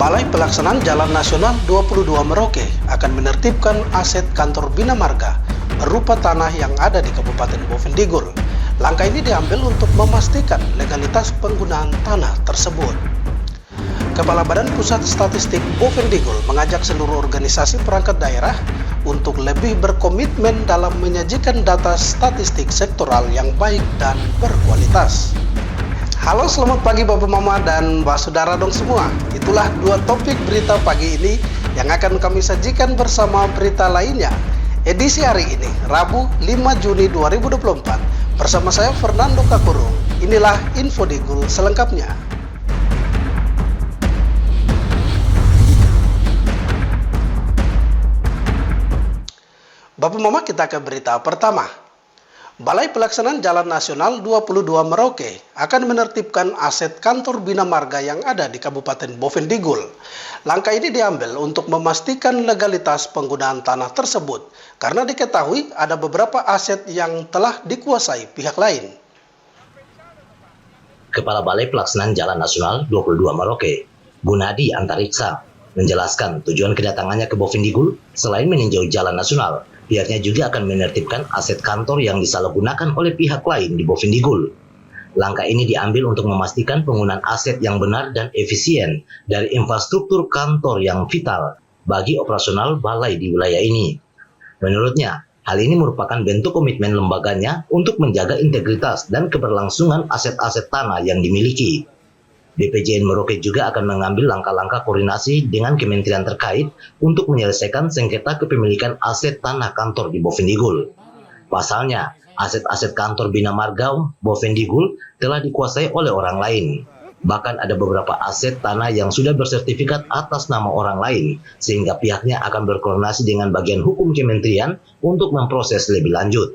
Balai Pelaksanaan Jalan Nasional 22 Merauke akan menertibkan aset kantor Bina Marga berupa tanah yang ada di Kabupaten Bovendigul. Langkah ini diambil untuk memastikan legalitas penggunaan tanah tersebut. Kepala Badan Pusat Statistik Bovendigul mengajak seluruh organisasi perangkat daerah untuk lebih berkomitmen dalam menyajikan data statistik sektoral yang baik dan berkualitas. Halo, selamat pagi Bapak Mama dan Mbak Saudara dong semua. Itulah dua topik berita pagi ini yang akan kami sajikan bersama berita lainnya. Edisi hari ini, Rabu 5 Juni 2024. Bersama saya Fernando Kakurung. Inilah Infodigul selengkapnya. Bapak Mama, kita ke berita pertama. Balai Pelaksanaan Jalan Nasional 22 Merauke akan menertibkan aset kantor Bina Marga yang ada di Kabupaten Bovendigul. Langkah ini diambil untuk memastikan legalitas penggunaan tanah tersebut karena diketahui ada beberapa aset yang telah dikuasai pihak lain. Kepala Balai Pelaksanaan Jalan Nasional 22 Merauke, Gunadi Antariksa, menjelaskan tujuan kedatangannya ke Bovendigul selain meninjau jalan nasional, pihaknya juga akan menertibkan aset kantor yang disalahgunakan oleh pihak lain di Bovendigul. Langkah ini diambil untuk memastikan penggunaan aset yang benar dan efisien dari infrastruktur kantor yang vital bagi operasional balai di wilayah ini. Menurutnya, hal ini merupakan bentuk komitmen lembaganya untuk menjaga integritas dan keberlangsungan aset-aset tanah yang dimiliki. BPJN Merauke juga akan mengambil langkah-langkah koordinasi dengan kementerian terkait untuk menyelesaikan sengketa kepemilikan aset tanah kantor di Bovendigul. Pasalnya, aset-aset kantor Bina Marga Bovendigul telah dikuasai oleh orang lain. Bahkan ada beberapa aset tanah yang sudah bersertifikat atas nama orang lain, sehingga pihaknya akan berkoordinasi dengan bagian hukum kementerian untuk memproses lebih lanjut.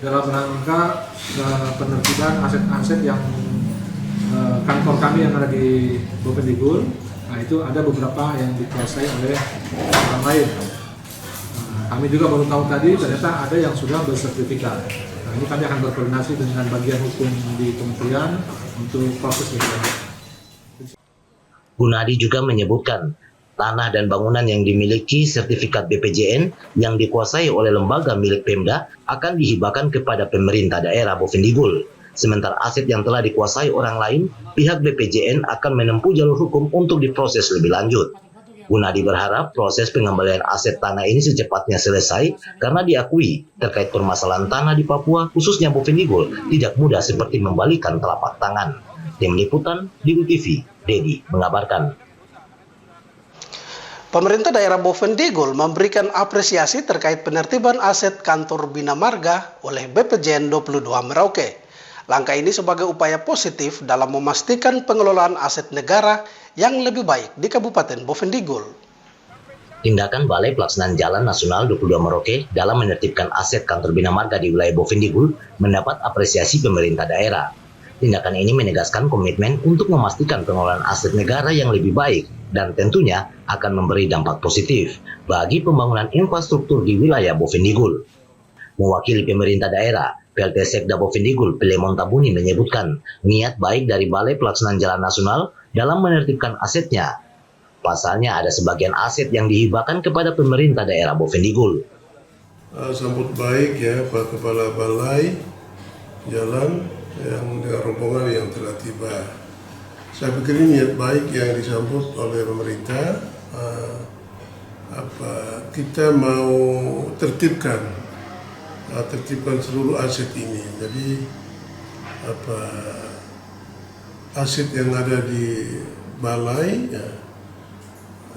Dalam rangka penertiban aset-aset yang kantor kami yang ada di Bovendigul, nah itu ada beberapa yang dikuasai oleh orang lain. Kami juga baru tahu tadi ternyata ada yang sudah bersertifikat. Nah ini kami akan berkoordinasi dengan bagian hukum di kementerian untuk proses lebih lanjut. Gunadi juga menyebutkan tanah dan bangunan yang dimiliki sertifikat BPJN yang dikuasai oleh lembaga milik Pemda akan dihibahkan kepada pemerintah daerah Bovendigul. Sementara aset yang telah dikuasai orang lain, pihak BPJN akan menempuh jalur hukum untuk diproses lebih lanjut. Gunadi berharap proses pengembalian aset tanah ini secepatnya selesai karena diakui terkait permasalahan tanah di Papua, khususnya Bovendigul, tidak mudah seperti membalikan telapak tangan. Tim Liputan di UTV, Dedi mengabarkan. Pemerintah daerah Bovendigul memberikan apresiasi terkait penertiban aset kantor Bina Marga oleh BPJN 22 Merauke. Langkah ini sebagai upaya positif dalam memastikan pengelolaan aset negara yang lebih baik di Kabupaten Bovendigul. Tindakan Balai Pelaksanaan Jalan Nasional 22 Merauke dalam menertibkan aset kantor Bina Marga di wilayah Bovendigul mendapat apresiasi pemerintah daerah. Tindakan ini menegaskan komitmen untuk memastikan pengelolaan aset negara yang lebih baik dan tentunya akan memberi dampak positif bagi pembangunan infrastruktur di wilayah Bovendigul. Mewakili pemerintah daerah, PLT Sekda Bovendigul Pilemon Tabuni menyebutkan niat baik dari Balai Pelaksanaan Jalan Nasional dalam menertibkan asetnya. Pasalnya ada sebagian aset yang dihibahkan kepada pemerintah daerah Bovendigul. Sambut baik ya Pak Kepala Balai Jalan yang dengan rombongan yang telah tiba. Saya pikir ini niat baik yang disambut oleh pemerintah. Kita mau tertibkan seluruh aset ini. Jadi aset yang ada di balai ya,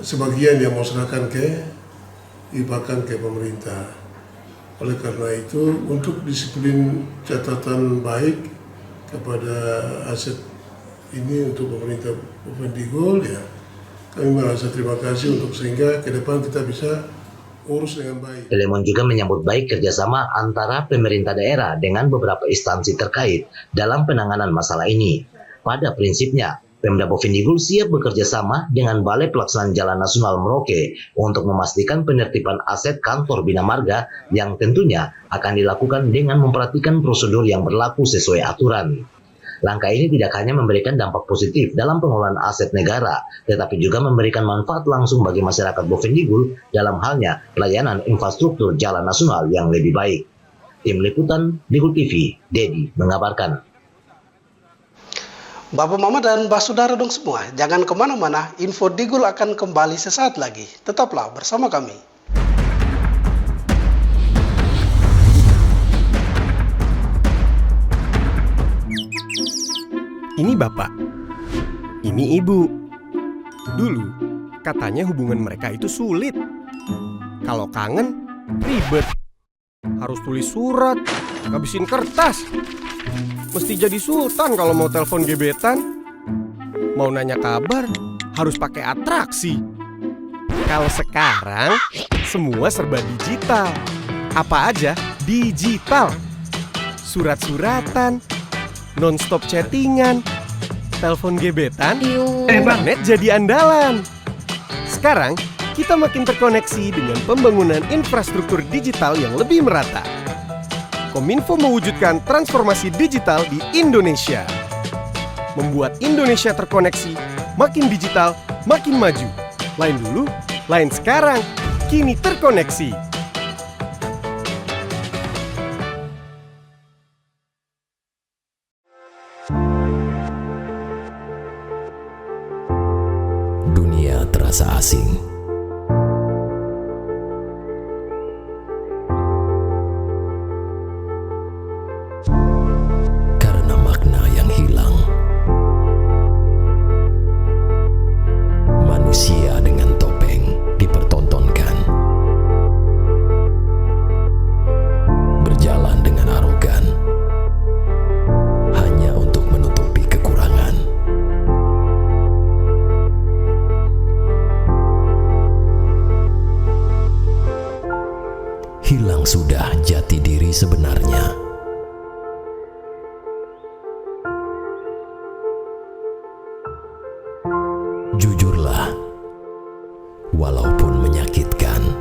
sebagian yang mau serahkan hibahkan ke pemerintah. Oleh karena itu untuk disiplin catatan baik kepada aset ini untuk pemerintah Bovendigul ya, kami merasa terima kasih untuk sehingga ke depan kita bisa urus dengan baik. Pilemon juga menyambut baik kerjasama antara pemerintah daerah dengan beberapa instansi terkait dalam penanganan masalah ini. Pada prinsipnya, Pemda Bovendigul siap bekerja sama dengan Balai Pelaksanaan Jalan Nasional Merauke untuk memastikan penertiban aset kantor Bina Marga yang tentunya akan dilakukan dengan memperhatikan prosedur yang berlaku sesuai aturan. Langkah ini tidak hanya memberikan dampak positif dalam pengelolaan aset negara, tetapi juga memberikan manfaat langsung bagi masyarakat Bovendigul dalam halnya pelayanan infrastruktur jalan nasional yang lebih baik. Tim Liputan Digul TV, Dedi mengabarkan. Bapak Mama dan Mbak Saudara dong semua, jangan kemana-mana, info Digul akan kembali sesaat lagi. Tetaplah bersama kami. Ini bapak, ini ibu. Dulu, katanya hubungan mereka itu sulit. Kalau kangen, ribet. Harus tulis surat, ngabisin kertas. Mesti jadi sultan kalau mau telepon gebetan. Mau nanya kabar, harus pakai atraksi. Kalau sekarang, semua serba digital. Apa aja digital. Surat-suratan, non-stop chattingan, telepon gebetan, internet jadi andalan. Sekarang, kita makin terkoneksi dengan pembangunan infrastruktur digital yang lebih merata. Kominfo mewujudkan transformasi digital di Indonesia. Membuat Indonesia terkoneksi, makin digital, makin maju. Lain dulu, lain sekarang, kini terkoneksi. Dunia terasa asing. Karena makna yang hilang. Manusia dengan topeng dipertontonkan. Berjalan dengan arogan. Hanya untuk menutupi kekurangan. Hilang sudah jati diri sebenarnya. Jujurlah, walaupun menyakitkan.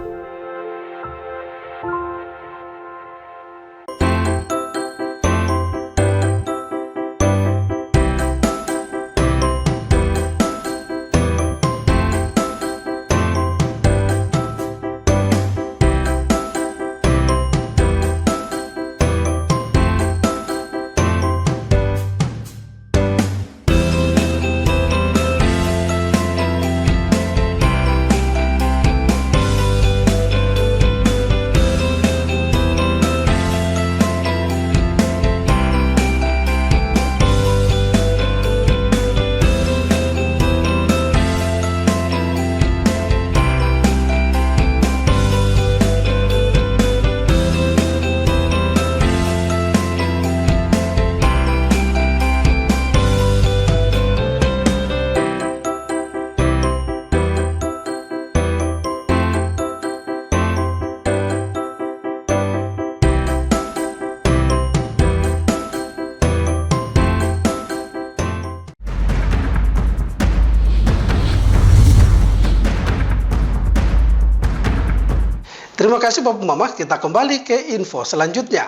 Terima kasih Bapak Mama, kita kembali ke info selanjutnya.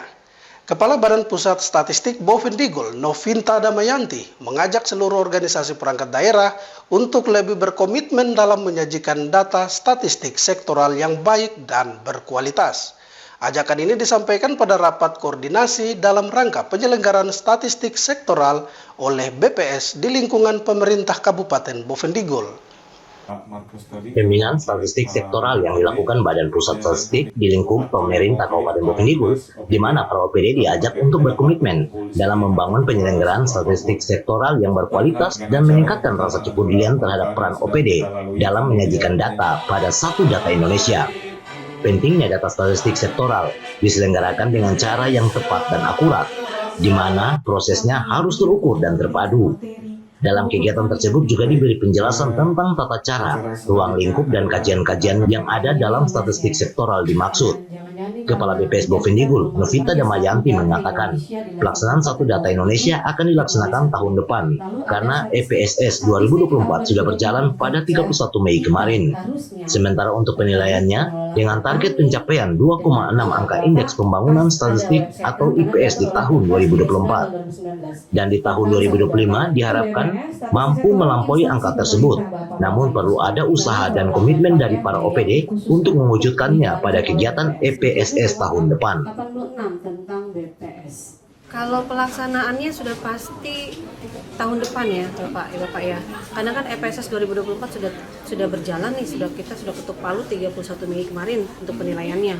Kepala Badan Pusat Statistik Bovendigul, Novinta Damayanti, mengajak seluruh organisasi perangkat daerah untuk lebih berkomitmen dalam menyajikan data statistik sektoral yang baik dan berkualitas. Ajakan ini disampaikan pada rapat koordinasi dalam rangka penyelenggaraan statistik sektoral oleh BPS di lingkungan pemerintah Kabupaten Bovendigul. Pembinaan statistik sektoral yang dilakukan Badan Pusat Statistik di lingkup pemerintah Kabupaten Bovendigul, di mana para OPD diajak untuk berkomitmen dalam membangun penyelenggaraan statistik sektoral yang berkualitas dan meningkatkan rasa kepedulian terhadap peran OPD dalam menyajikan data pada Satu Data Indonesia. Pentingnya data statistik sektoral diselenggarakan dengan cara yang tepat dan akurat, di mana prosesnya harus terukur dan terpadu. Dalam kegiatan tersebut juga diberi penjelasan tentang tata cara, ruang lingkup, dan kajian-kajian yang ada dalam statistik sektoral dimaksud. Kepala BPS Bovendigul, Novinta Damayanti mengatakan, pelaksanaan Satu Data Indonesia akan dilaksanakan tahun depan, karena EPSS 2024 sudah berjalan pada 31 Mei kemarin. Sementara untuk penilaiannya, dengan target pencapaian 2,6 angka Indeks Pembangunan Statistik atau IPS di tahun 2024. Dan di tahun 2025 diharapkan mampu melampaui angka tersebut, namun perlu ada usaha dan komitmen dari para OPD untuk mewujudkannya pada kegiatan EPSS tahun depan. 86 tentang BPS. Kalau pelaksanaannya sudah pasti tahun depan ya Bapak ya. Karena kan EPSS 2024 sudah berjalan nih, kita sudah ketuk palu 31 Mei kemarin untuk penilaiannya.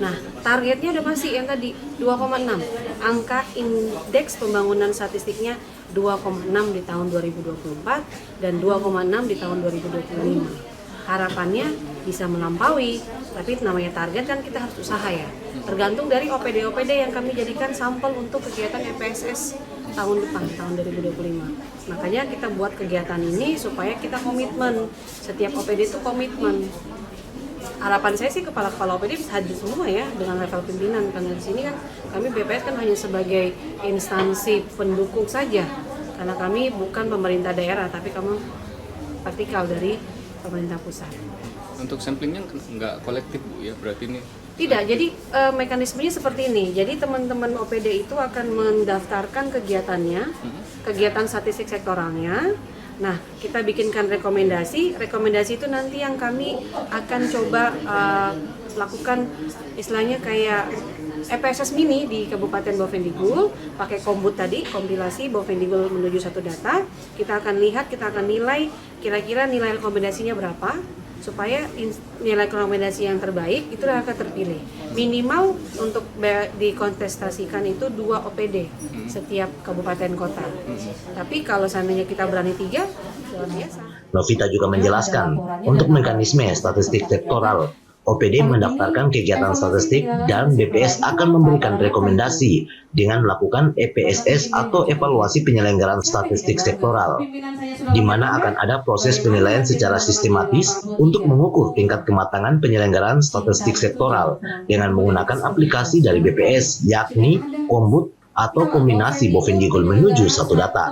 Nah, targetnya udah pasti yang tadi 2,6. Angka Indeks Pembangunan Statistiknya 2,6 di tahun 2024 dan 2,6 di tahun 2025. Harapannya bisa melampaui, tapi namanya target kan kita harus usaha ya. Tergantung dari OPD-OPD yang kami jadikan sampel untuk kegiatan EPSS tahun depan, tahun 2025. Makanya kita buat kegiatan ini supaya kita komitmen, setiap OPD itu komitmen. Harapan saya sih kepala-kepala OPD bisa hadir semua ya dengan level pimpinan, karena di sini kan kami BPS kan hanya sebagai instansi pendukung saja, karena kami bukan pemerintah daerah, tapi kami vertikal dari pemerintah pusat. Untuk samplingnya nggak kolektif Bu ya, berarti ini? Tidak, jadi mekanismenya seperti ini. Jadi teman-teman OPD itu akan mendaftarkan kegiatannya, kegiatan statistik sektoralnya. Nah, kita bikinkan rekomendasi itu nanti yang kami akan coba lakukan istilahnya kayak EPSS mini di Kabupaten Bovendigul, pakai kombut tadi, kompilasi Bovendigul menuju satu data. Kita akan lihat, kita akan nilai kira-kira nilai rekomendasinya berapa, supaya nilai rekomendasi yang terbaik itu akan terpilih. Minimal untuk dikontestasikan itu 2 OPD setiap kabupaten kota. Tapi kalau seandainya kita berani 3, luar biasa. Novita juga menjelaskan, untuk mekanisme statistik sektoral, OPD mendaftarkan kegiatan statistik dan BPS akan memberikan rekomendasi dengan melakukan EPSS atau evaluasi penyelenggaraan statistik sektoral, di mana akan ada proses penilaian secara sistematis untuk mengukur tingkat kematangan penyelenggaraan statistik sektoral dengan menggunakan aplikasi dari BPS, yakni Kombut atau kombinasi Bovendigul menuju satu data.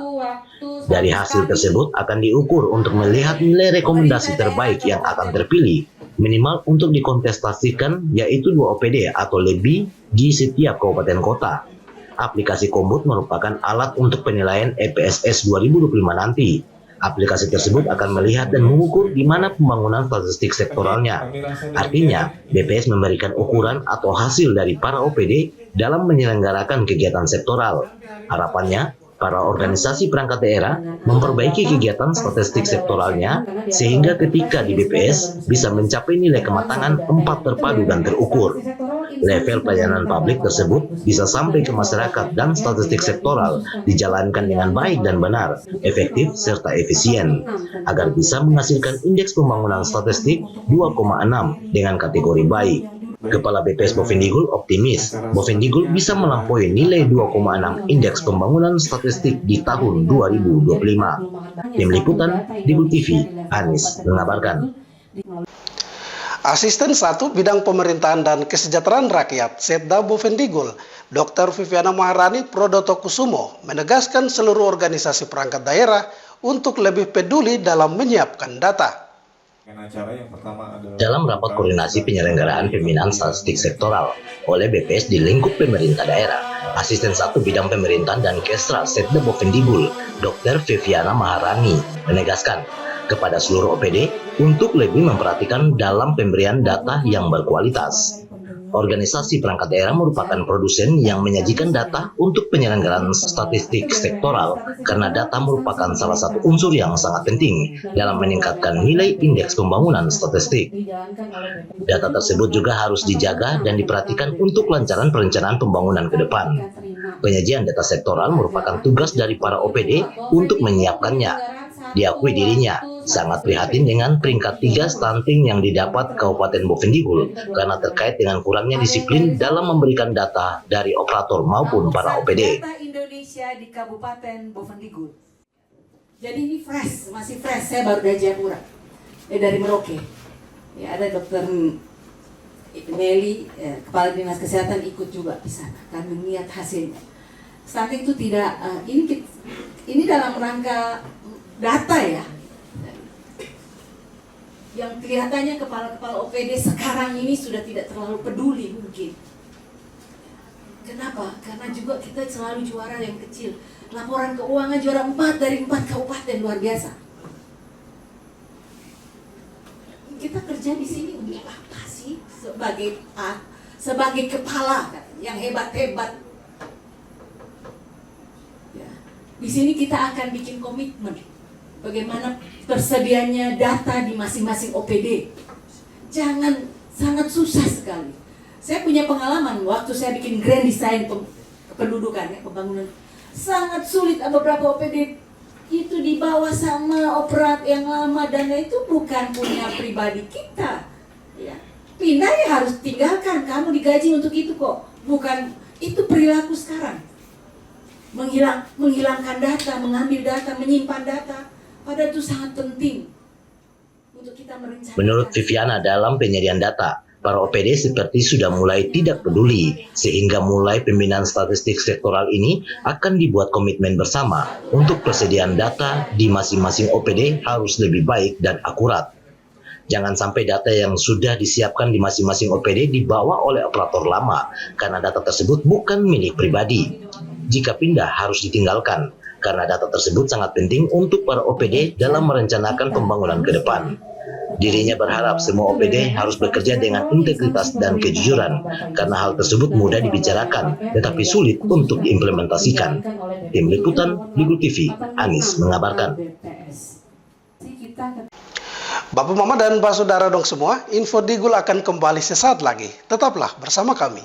Dari hasil tersebut akan diukur untuk melihat nilai rekomendasi terbaik yang akan terpilih, minimal untuk dikontestasikan yaitu 2 OPD atau lebih di setiap kabupaten kota. Aplikasi Kombut merupakan alat untuk penilaian EPSS 2025 nanti. Aplikasi tersebut akan melihat dan mengukur di mana pembangunan statistik sektoralnya. Artinya, BPS memberikan ukuran atau hasil dari para OPD dalam menyelenggarakan kegiatan sektoral. Harapannya, para organisasi perangkat daerah memperbaiki kegiatan statistik sektoralnya sehingga ketika di BPS bisa mencapai nilai kematangan 4 terpadu dan terukur. Level pelayanan publik tersebut bisa sampai ke masyarakat dan statistik sektoral dijalankan dengan baik dan benar, efektif serta efisien, agar bisa menghasilkan indeks pembangunan statistik 2,6 dengan kategori baik. Kepala BPS Bovendigul optimis Bovendigul bisa melampaui nilai 2,6 indeks pembangunan statistik di tahun 2025. Tim Liputan, Digul TV, Anis mengabarkan. Asisten 1 Bidang Pemerintahan dan Kesejahteraan Rakyat Setda Bovendigul, Dr. Viviana Maharani Prodoto Kusumo, menegaskan seluruh organisasi perangkat daerah untuk lebih peduli dalam menyiapkan data. Dalam rapat koordinasi penyelenggaraan pembinaan statistik sektoral oleh BPS di lingkup pemerintah daerah, Asisten 1 Bidang Pemerintahan dan Kesra Setda Bovendigul, Dr. Viviana Maharani, menegaskan kepada seluruh OPD untuk lebih memperhatikan dalam pemberian data yang berkualitas. Organisasi perangkat daerah merupakan produsen yang menyajikan data untuk penyelenggaraan statistik sektoral karena data merupakan salah satu unsur yang sangat penting dalam meningkatkan nilai indeks pembangunan statistik. Data tersebut juga harus dijaga dan diperhatikan untuk kelancaran perencanaan pembangunan ke depan. Penyajian data sektoral merupakan tugas dari para OPD untuk menyiapkannya. Diakui dirinya sangat prihatin dengan peringkat 3 stunting yang didapat Kabupaten Bovendigul karena terkait dengan kurangnya disiplin dalam memberikan data dari operator maupun para OPD. Data Indonesia di Kabupaten Bovendigul. Jadi ini fresh, masih fresh. Saya baru dari Jayapura, dari Merauke. Ya, ada Dokter Meli, Kepala Dinas Kesehatan ikut juga di sana. Kami lihat hasilnya. Stunting itu tidak, ini dalam rangka data ya. yang kelihatannya kepala-kepala OPD sekarang ini sudah tidak terlalu peduli mungkin. Kenapa? Karena juga kita selalu juara yang kecil. Laporan keuangan juara 4 dari 4 kabupaten, luar biasa. Kita kerja di sini untuk apa sih? Sebagai kepala yang hebat-hebat. Ya. Di sini kita akan bikin komitmen. Bagaimana tersedianya data di masing-masing OPD. Jangan, sangat susah sekali. Saya punya pengalaman waktu saya bikin grand design pendudukan, ya, pembangunan. Sangat sulit, beberapa OPD itu dibawa sama operat yang lama, dana itu bukan punya pribadi kita. Ya. Pindah ya harus tinggalkan, kamu digaji untuk itu kok. Bukan, itu perilaku sekarang. Menghilangkan data, mengambil data, menyimpan data. Padahal itu sangat penting untuk kita merencanakan. Menurut Viviana, dalam penyediaan data, para OPD seperti sudah mulai tidak peduli, sehingga mulai pembinaan statistik sektoral ini akan dibuat komitmen bersama untuk persediaan data di masing-masing OPD harus lebih baik dan akurat. Jangan sampai data yang sudah disiapkan di masing-masing OPD dibawa oleh operator lama, karena data tersebut bukan milik pribadi. Jika pindah harus ditinggalkan, karena data tersebut sangat penting untuk para OPD dalam merencanakan pembangunan ke depan. Dirinya berharap semua OPD harus bekerja dengan integritas dan kejujuran, karena hal tersebut mudah dibicarakan, tetapi sulit untuk diimplementasikan. Tim Liputan, Digul TV, Anis mengabarkan. Bapak, Mama, dan Pak Saudara dong semua, info Digul akan kembali sesaat lagi. Tetaplah bersama kami.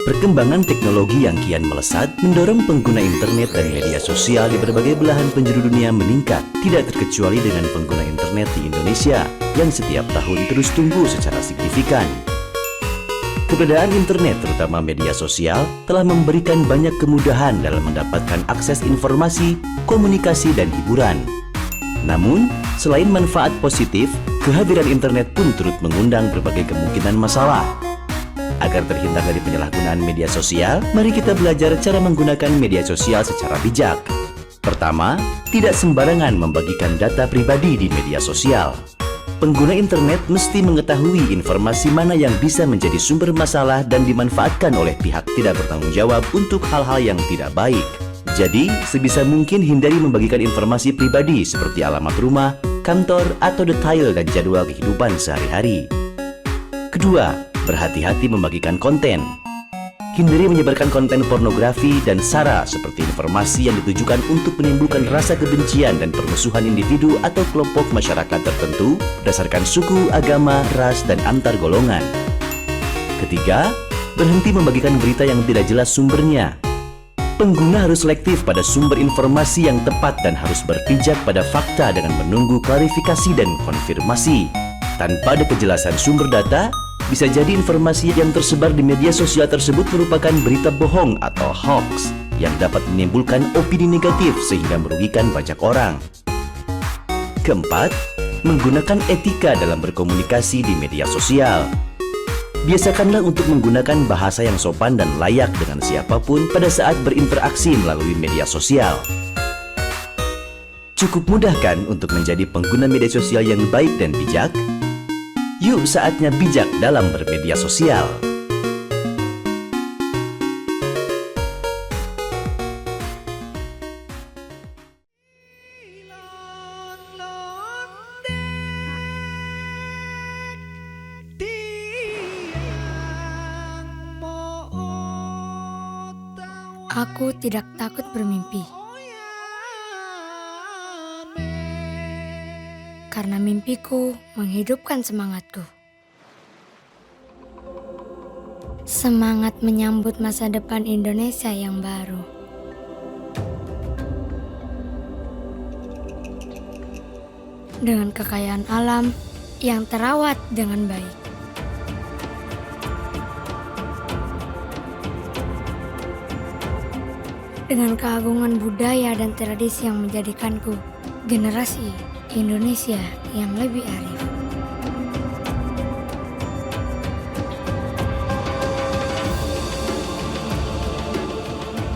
Perkembangan teknologi yang kian melesat mendorong pengguna internet dan media sosial di berbagai belahan penjuru dunia meningkat, tidak terkecuali dengan pengguna internet di Indonesia yang setiap tahun terus tumbuh secara signifikan. Keberadaan internet, terutama media sosial, telah memberikan banyak kemudahan dalam mendapatkan akses informasi, komunikasi, dan hiburan. Namun, selain manfaat positif, kehadiran internet pun turut mengundang berbagai kemungkinan masalah. Agar terhindar dari penyalahgunaan media sosial, mari kita belajar cara menggunakan media sosial secara bijak. Pertama, tidak sembarangan membagikan data pribadi di media sosial. Pengguna internet mesti mengetahui informasi mana yang bisa menjadi sumber masalah dan dimanfaatkan oleh pihak tidak bertanggung jawab untuk hal-hal yang tidak baik. Jadi, sebisa mungkin hindari membagikan informasi pribadi seperti alamat rumah, kantor, atau detail dan jadwal kehidupan sehari-hari. Kedua, berhati-hati membagikan konten. Hindari menyebarkan konten pornografi dan sara seperti informasi yang ditujukan untuk menimbulkan rasa kebencian dan permusuhan individu atau kelompok masyarakat tertentu berdasarkan suku, agama, ras, dan antar golongan. Ketiga, berhenti membagikan berita yang tidak jelas sumbernya. Pengguna harus selektif pada sumber informasi yang tepat dan harus berpijak pada fakta dengan menunggu klarifikasi dan konfirmasi. Tanpa ada kejelasan sumber data, bisa jadi informasi yang tersebar di media sosial tersebut merupakan berita bohong atau hoax yang dapat menimbulkan opini negatif sehingga merugikan banyak orang. Keempat, menggunakan etika dalam berkomunikasi di media sosial. Biasakanlah untuk menggunakan bahasa yang sopan dan layak dengan siapapun pada saat berinteraksi melalui media sosial. Cukup mudah kan untuk menjadi pengguna media sosial yang baik dan bijak? Yuk saatnya bijak dalam bermedia sosial. Aku tidak takut bermimpi. Karena mimpiku menghidupkan semangatku. Semangat menyambut masa depan Indonesia yang baru. Dengan kekayaan alam yang terawat dengan baik. Dengan keagungan budaya dan tradisi yang menjadikanku generasi Indonesia yang lebih arif.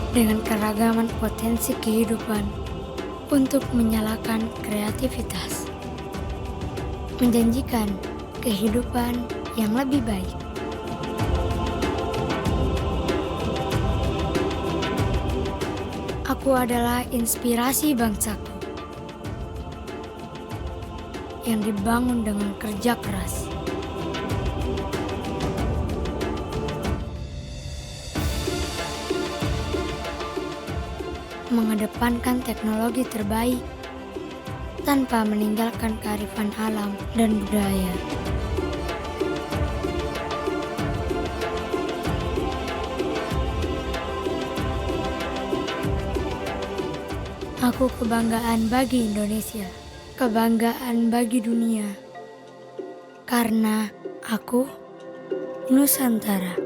Dengan keragaman potensi kehidupan untuk menyalakan kreativitas. Menjanjikan kehidupan yang lebih baik. Aku adalah inspirasi bangsaku yang dibangun dengan kerja keras. Mengedepankan teknologi terbaik tanpa meninggalkan kearifan alam dan budaya. Aku kebanggaan bagi Indonesia, kebanggaan bagi dunia, karena aku Nusantara.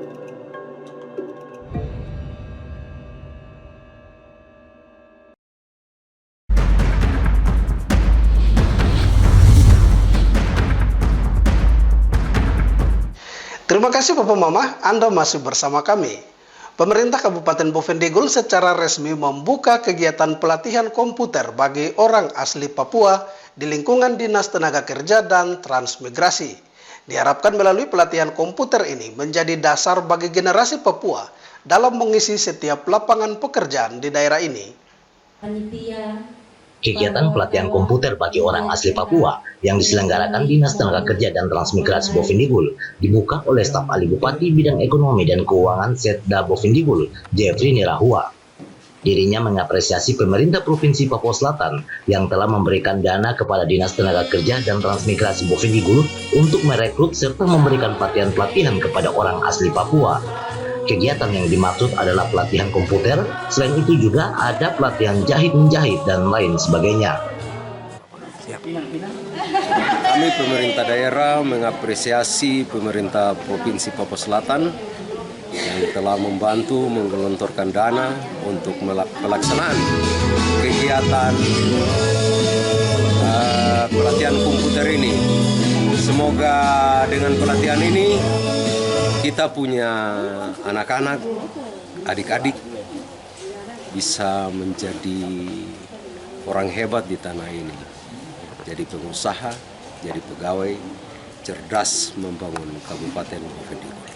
Terima kasih Bapak Mama, Anda masih bersama kami. Pemerintah Kabupaten Bovendigul secara resmi membuka kegiatan pelatihan komputer bagi orang asli Papua di lingkungan Dinas Tenaga Kerja dan Transmigrasi. Diharapkan melalui pelatihan komputer ini menjadi dasar bagi generasi Papua dalam mengisi setiap lapangan pekerjaan di daerah ini. Kegiatan pelatihan komputer bagi orang asli Papua yang diselenggarakan Dinas Tenaga Kerja dan Transmigrasi Bovendigul dibuka oleh staf ahli Bupati Bidang Ekonomi dan Keuangan Setda Bovendigul, Jeffrey Nirahua. Dirinya mengapresiasi pemerintah Provinsi Papua Selatan yang telah memberikan dana kepada Dinas Tenaga Kerja dan Transmigrasi Bovendigul untuk merekrut serta memberikan pelatihan-pelatihan kepada orang asli Papua. Kegiatan yang dimaksud adalah pelatihan komputer, selain itu juga ada pelatihan jahit-menjahit dan lain sebagainya. Kami pemerintah daerah mengapresiasi pemerintah Provinsi Papua Selatan yang telah membantu menggelontorkan dana untuk pelaksanaan kegiatan pelatihan komputer ini. Semoga dengan pelatihan ini kita punya anak-anak, adik-adik bisa menjadi orang hebat di tanah ini. Jadi pengusaha, jadi pegawai, cerdas membangun Kabupaten Bovendigul.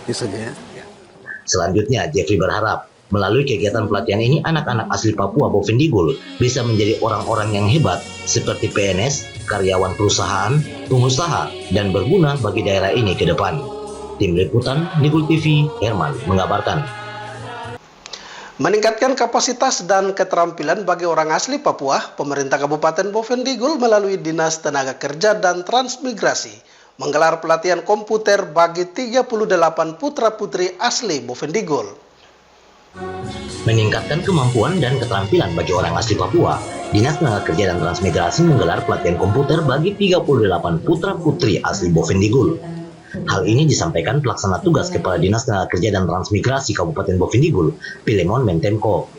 Itu saja ya. Selanjutnya, Jeffrey berharap melalui kegiatan pelatihan ini anak-anak asli Papua Bovendigul bisa menjadi orang-orang yang hebat seperti PNS, karyawan perusahaan, pengusaha, dan berguna bagi daerah ini ke depan. Tim Liputan Digul TV, Herman mengabarkan. Meningkatkan kapasitas dan keterampilan bagi orang asli Papua, pemerintah Kabupaten Bovendigul melalui Dinas Tenaga Kerja dan Transmigrasi menggelar pelatihan komputer bagi 38 putra-putri asli Bovendigul. Meningkatkan kemampuan dan keterampilan bagi orang asli Papua, Dinas Tenaga Kerja dan Transmigrasi menggelar pelatihan komputer bagi 38 putra-putri asli Bovendigul. Hal ini disampaikan pelaksana tugas Kepala Dinas Tenaga Kerja dan Transmigrasi Kabupaten Bovendigul, Pilemon Mentemko.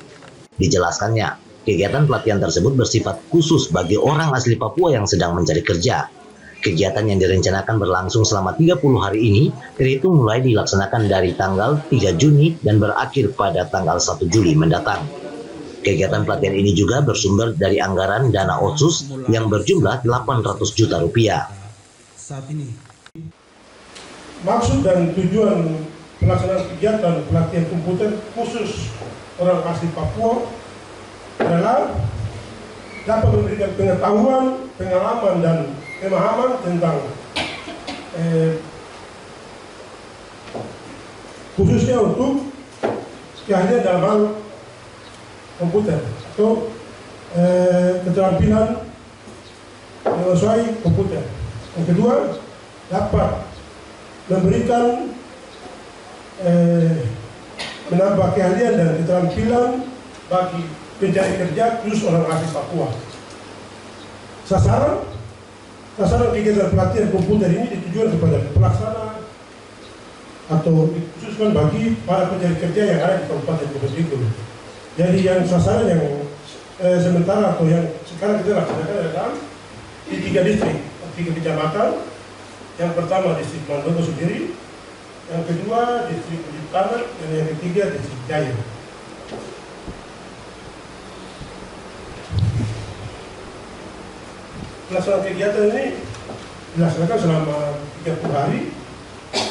Dijelaskannya, kegiatan pelatihan tersebut bersifat khusus bagi orang asli Papua yang sedang mencari kerja. Kegiatan yang direncanakan berlangsung selama 30 hari ini, terhitung mulai dilaksanakan dari tanggal 3 Juni dan berakhir pada tanggal 1 Juli mendatang. Kegiatan pelatihan ini juga bersumber dari anggaran dana otsus yang berjumlah 800 juta rupiah. Saat ini. Maksud dan tujuan pelaksanaan kegiatan pelatihan komputer khusus orang asli Papua adalah dapat memberikan pengetahuan, pengalaman, dan pemahaman tentang khususnya untuk keahlian dalam hal komputer atau keterampilan menguasai komputer. Yang kedua, dapat memberikan menambah keahlian dan keterampilan bagi pencari kerja khusus orang asli Papua. Sasaran kegiatan pelatihan komputer ini ditujukan kepada pelaksana atau dikhususkan bagi para pencari kerja yang ada di Kabupaten Bofeng Digul. Jadi yang sasaran yang sementara atau yang sekarang kita laksanakan adalah di 3 distrik, 3 kecamatan. Yang pertama distrik Mandoko sendiri, yang kedua distrik Bukit Tanah, dan yang ketiga distrik Jaya. Pelaksanaan kegiatan ini dilaksanakan selama 30 hari,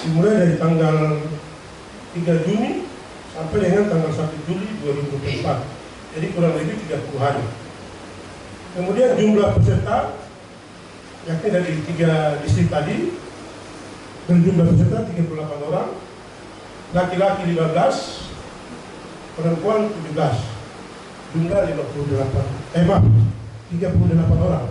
dimulai dari tanggal 3 Juni sampai dengan tanggal 1 Juli 2024. Jadi kurang lebih 30 hari. Kemudian jumlah peserta, yakni dari 3 distrik tadi, berjumlah peserta 38 orang, laki-laki 15, perempuan 17, jumlah 38 orang.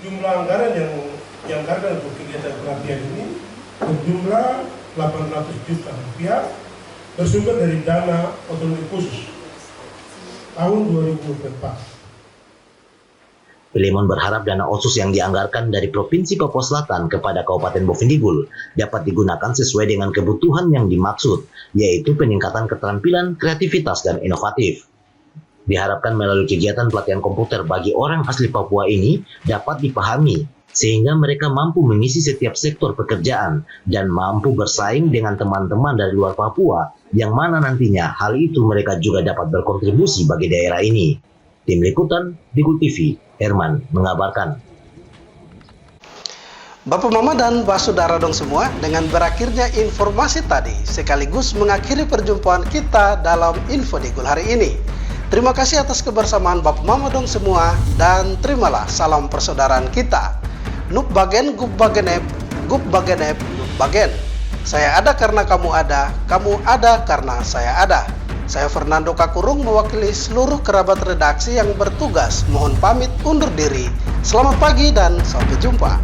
Jumlah anggaran yang dianggarkan untuk kegiatan pelatihan ini berjumlah 800 juta rupiah, bersumber dari dana otonomi khusus tahun 2024. Pilemon berharap dana otsus yang dianggarkan dari Provinsi Papua Selatan kepada Kabupaten Bofeng Digul dapat digunakan sesuai dengan kebutuhan yang dimaksud, yaitu peningkatan keterampilan, kreativitas, dan inovatif. Diharapkan melalui kegiatan pelatihan komputer bagi orang asli Papua ini dapat dipahami, sehingga mereka mampu mengisi setiap sektor pekerjaan dan mampu bersaing dengan teman-teman dari luar Papua, yang mana nantinya hal itu mereka juga dapat berkontribusi bagi daerah ini. Tim Liputan, Digul TV, Herman mengabarkan. Bapak Mama dan Pak Saudara dong semua, dengan berakhirnya informasi tadi sekaligus mengakhiri perjumpaan kita dalam Info Digul hari ini. Terima kasih atas kebersamaan Bapak Mama dong semua, dan terimalah salam persaudaraan kita. Nup bagen, gub bagenep, gub bagenep, nup bagen. Saya ada karena kamu ada karena saya ada. Saya Fernando Kakurung mewakili seluruh kerabat redaksi yang bertugas. Mohon pamit undur diri. Selamat pagi dan sampai jumpa.